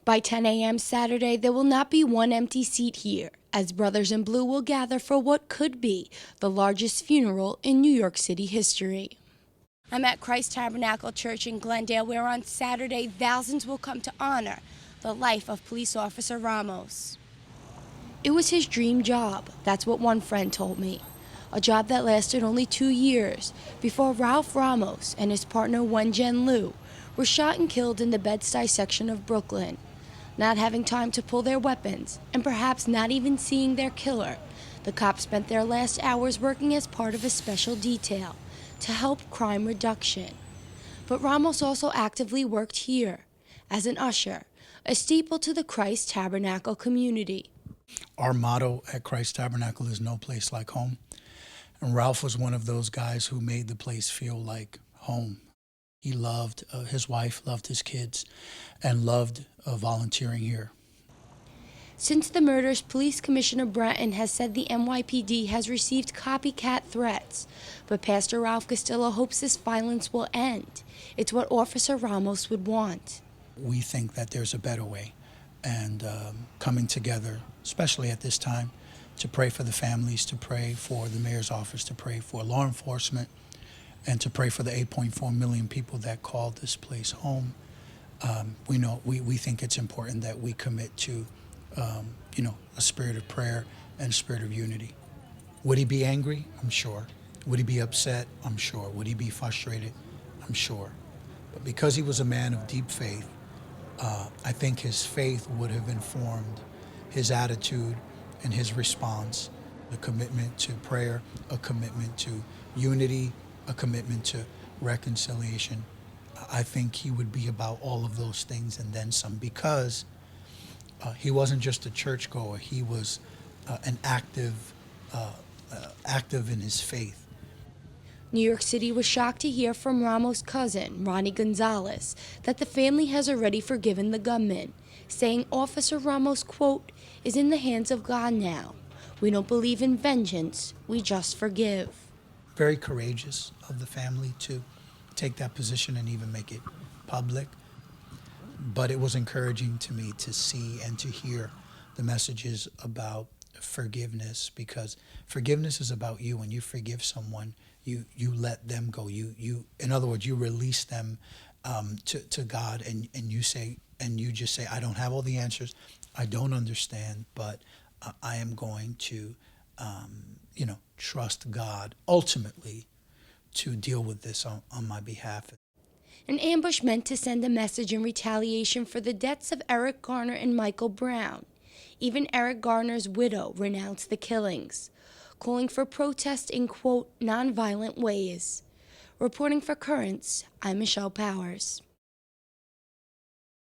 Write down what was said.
By 10 a.m. Saturday, there will not be one empty seat here, as Brothers in Blue will gather for what could be the largest funeral in New York City history. I'm at Christ Tabernacle Church in Glendale, where on Saturday, thousands will come to honor the life of police officer Ramos. It was his dream job, that's what one friend told me. A job that lasted only 2 years before Ralph Ramos and his partner Wen-Jen Liu were shot and killed in the Bed-Stuy section of Brooklyn. Not having time to pull their weapons, and perhaps not even seeing their killer, the cops spent their last hours working as part of a special detail to help crime reduction. But Ramos also actively worked here as an usher, a staple to the Christ Tabernacle community. Our motto at Christ Tabernacle is no place like home. And Ralph was one of those guys who made the place feel like home. He loved his wife, loved his kids, and loved volunteering here. Since the murders, Police Commissioner Bratton has said the NYPD has received copycat threats, but Pastor Ralph Castillo hopes this violence will end. It's what Officer Ramos would want. We think that there's a better way, and coming together, especially at this time, to pray for the families, to pray for the mayor's office, to pray for law enforcement, and to pray for the 8.4 million people that called this place home. We think it's important that we commit to, a spirit of prayer and a spirit of unity. Would he be angry? I'm sure. Would he be upset? I'm sure. Would he be frustrated? I'm sure. But because he was a man of deep faith, I think his faith would have informed his attitude and his response, the commitment to prayer, a commitment to unity, a commitment to reconciliation. I think he would be about all of those things and then some, because he wasn't just a churchgoer. He was an active in his faith. New York City was shocked to hear from Ramos' cousin, Ronnie Gonzalez, that the family has already forgiven the gunman, saying Officer Ramos, quote, is in the hands of God now. We don't believe in vengeance, we just forgive. Very courageous of the family to take that position and even make it public. But it was encouraging to me to see and to hear the messages about forgiveness, because forgiveness is about you. When you forgive someone, you let them go. You in other words, you release them to God, and you just say, I don't have all the answers, I don't understand, but I am going to trust God ultimately to deal with this on my behalf. An ambush meant to send a message in retaliation for the deaths of Eric Garner and Michael Brown. Even Eric Garner's widow renounced the killings, calling for protest in, quote, nonviolent ways. Reporting for Currents, I'm Michelle Powers.